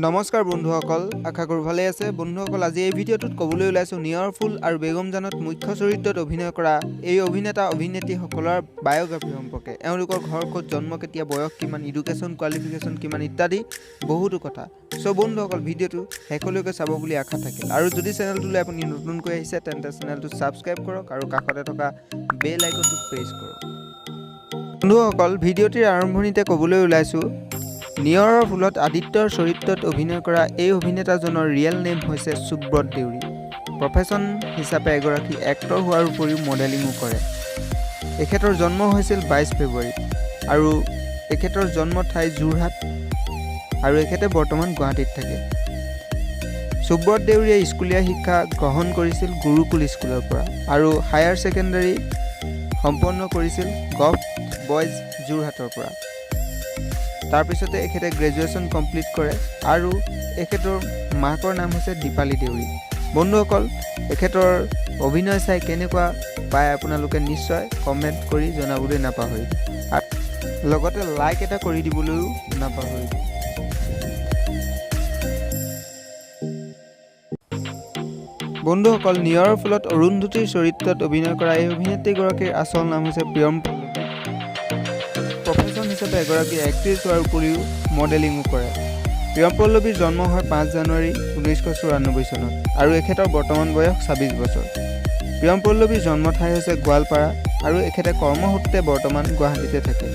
নমস্কাৰ বন্ধুসকল, আশা কৰো ভালে আছে। বন্ধুসকল, আজি এই ভিডিঅ'টোত ক'বলৈ ওলাইছো নিয়ৰ ফুল আৰু বেগম জানত মুখ্য চৰিত্ৰত অভিনয় কৰা এই অভিনেতা অভিনেত্ৰীসকলৰ বায়োগ্ৰাফি সম্পৰ্কে। এওঁলোকৰ ঘৰ ক'ত, জন্ম কেতিয়া, বয়স কিমান, এডুকেশ্যন কোৱালিফিকেশ্যন কিমান ইত্যাদি বহুতো কথা। চ' বন্ধুসকল, ভিডিঅ'টো শেষলৈকে চাব বুলি আশা থাকিল। আৰু যদি চেনেলটোলৈ আপুনি নতুনকৈ আহিছে তেন্তে চেনেলটো ছাবস্ক্ৰাইব কৰক আৰু কাষতে থকা বেল আইকনটো প্ৰেছ কৰক। বন্ধুসকল, ভিডিঅ'টিৰ আৰম্ভণিতে ক'বলৈ ওলাইছো নিয়ৰৰ ফুলত আদিত্যৰ চৰিত্ৰত অভিনয় কৰা এই অভিনেতাজনৰ ৰিয়েল নেম হৈছে সুব্ৰত দেউৰী। প্ৰফেশ্যন হিচাপে এগৰাকী এক্টৰ হোৱাৰ উপৰিও মডেলিঙো কৰে। এখেতৰ জন্ম হৈছিল 22 ফেব্ৰুৱাৰীত আৰু এখেতৰ জন্ম ঠাই যোৰহাট আৰু এখেতে বৰ্তমান গুৱাহাটীত থাকে। সুব্ৰত দেউৰীয়ে স্কুলীয়া শিক্ষা গ্ৰহণ কৰিছিল গুৰুকুল স্কুলৰ পৰা আৰু হায়াৰ ছেকেণ্ডাৰী সম্পন্ন কৰিছিল গভ বইজ যোৰহাটৰ পৰা। তাৰপিছতে এখেতে গ্ৰেজুৱেশ্যন কমপ্লিট কৰে আৰু এখেতৰ মাকৰ নাম হৈছে দীপালী দেউৰী। বন্ধুসকল, এখেতৰ অভিনয় চাই কেনেকুৱা পায় আপোনালোকে নিশ্চয় কমেণ্ট কৰি জনাবলৈ নাপাহৰিব, লগতে লাইক এটা কৰি দিবলৈও নাপাহৰিব। বন্ধুসকল, নিয়ৰৰ ফুলত অৰুন্ধতীৰ চৰিত্ৰত অভিনয় কৰা এই অভিনেত্ৰীগৰাকীৰ আচল নাম হৈছে প্ৰিয়ম পল্লৱী। প্ৰফেশ্যন হিচাপে এগৰাকী এক্ট্ৰেছ হোৱাৰ উপৰিও মডেলিঙো কৰে। প্ৰিয়ম পল্লৱীৰ জন্ম হয় 5 জানুৱাৰী 1994 চনত আৰু এখেতৰ বৰ্তমান বয়স 26 বছৰ। প্ৰিয়ম পল্লৱীৰ জন্ম ঠাই হৈছে গোৱালপাৰা আৰু এখেতে কৰ্মসূত্ৰে বৰ্তমান গুৱাহাটীতে থাকে।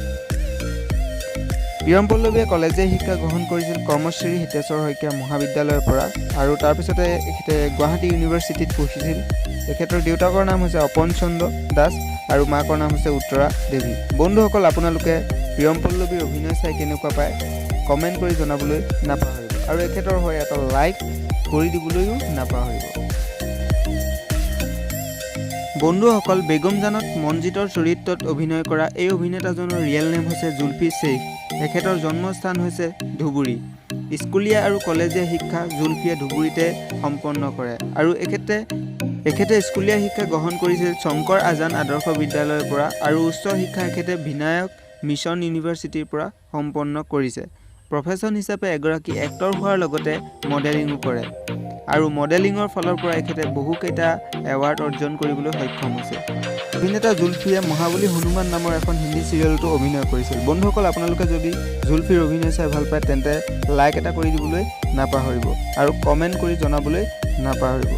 প্ৰিয়ম পল্লৱীয়ে কলেজীয়া শিক্ষা গ্ৰহণ কৰিছিল কৰ্মশ্ৰী হিতেশ্বৰ শইকীয়া মহাবিদ্যালয়ৰ পৰা আৰু তাৰপিছতে এখেতে গুৱাহাটী ইউনিভাৰ্চিটিত পঢ়িছিল। এখেতৰ দেউতাকৰ নাম হৈছে অপন চন্দ্ৰ দাস আৰু মাকৰ নাম হৈছে উত্তৰা দেৱী। বন্ধুসকল, আপোনালোকে প্ৰিয়ম পল্লৱীৰ অভিনয় চাই কেনেকুৱা পায় কমেণ্ট কৰি জনাবলৈ নাপাহৰিব আৰু এখেতৰ হৈ এটা লাইক কৰি দিবলৈও নাপাহৰিব। বন্ধুসকল, বেগম জানত মনজিতৰ চৰিত্ৰত অভিনয় কৰা এই অভিনেতাজনৰ ৰিয়েল নেম হৈছে জুলফি শ্বেইখ। এখেতৰ জন্মস্থান হৈছে ধুবুৰী। স্কুলীয়া আৰু কলেজীয়া শিক্ষা জুলফিয়ে ধুবুৰীতে সম্পন্ন কৰে আৰু এখেতে স্কুলীয়া শিক্ষা গ্ৰহণ কৰিছিল শংকৰ আজান আদৰ্শ বিদ্যালয়ৰ পৰা আৰু উচ্চ শিক্ষা এখেতে বিনায়ক মিছন ইউনিভাৰ্চিটিৰ পৰা সম্পন্ন কৰিছে। প্ৰফেশ্যন হিচাপে এগৰাকী এক্টৰ হোৱাৰ লগতে মডেলিঙো কৰে আৰু মডেলিঙৰ ফালৰ পৰা এখেতে বহুকেইটা এৱাৰ্ড অৰ্জন কৰিবলৈ সক্ষম হৈছে। অভিনেতা জুলফিয়ে মহাবলী হনুমান নামৰ এখন হিন্দী চিৰিয়েলতো অভিনয় কৰিছিল। বন্ধুসকল, আপোনালোকে যদি জুলফিৰ অভিনয় চাই ভাল পায় তেন্তে লাইক এটা কৰি দিবলৈ নাপাহৰিব আৰু কমেণ্ট কৰি জনাবলৈ নাপাহৰিব।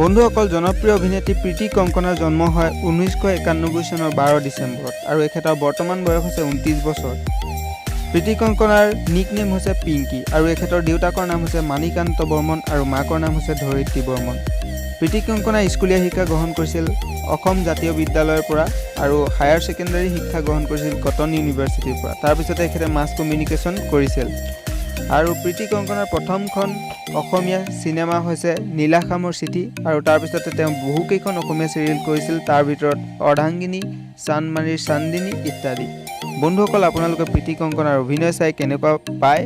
বন্ধুসকল, জনপ্ৰিয় অভিনেত্ৰী প্ৰীতি কংকনাৰ জন্ম হয় 1991 চনৰ 12 ডিচেম্বৰত আৰু এখেতৰ বৰ্তমান বয়স হৈছে 29 বছৰ। প্ৰীতি কংকনাৰ নিক নেম হৈছে পিংকি আৰু এখেতৰ দেউতাকৰ নাম হৈছে মানিকান্ত বৰ্মন আৰু মাকৰ নাম হৈছে ধৰিত্ৰী বৰ্মন। প্ৰীতি কংকনাই স্কুলীয়া শিক্ষা গ্ৰহণ কৰিছিল অসম জাতীয় বিদ্যালয়ৰ পৰা আৰু হায়াৰ ছেকেণ্ডাৰী শিক্ষা গ্ৰহণ কৰিছিল কটন ইউনিভাৰ্চিটিৰ পৰা। তাৰপিছতে এখেতে মাছ কমিউনিকেশ্যন কৰিছিল আৰু প্ৰীতি কংকনাৰ প্ৰথমখন অসমীয়া চিনেমা হৈছে নীলাখামৰ চিঠি আৰু তাৰপিছতে তেওঁ বহুকেইখন অসমীয়া চিৰিয়েল কৰিছিল, তাৰ ভিতৰত অৰ্ধাংগিনী, চান্দমাৰীৰ চান্দিনী ইত্যাদি। বন্ধুসকল, আপোনালোকে প্ৰীতি কংকনাৰ অভিনয় চাই কেনেকুৱা পায়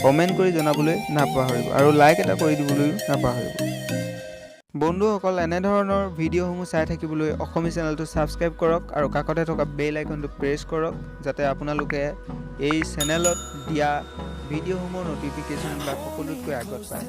কমেণ্ট কৰি জনাবলৈ নাপাহৰিব আৰু লাইক এটা কৰি দিবলৈও নাপাহৰিব। বন্ধুসকল, এনেধৰণৰ ভিডিঅ'সমূহ চাই থাকিবলৈ অসমী চেনেলটো ছাবস্ক্ৰাইব কৰক আৰু কাষতে থকা বেল আইকনটো প্ৰেছ কৰক যাতে আপোনালোকে এই চেনেলত দিয়া ভিডিঅ'সমূহৰ ন'টিফিকেশ্যন বা সকলোতকৈ আগত পায়।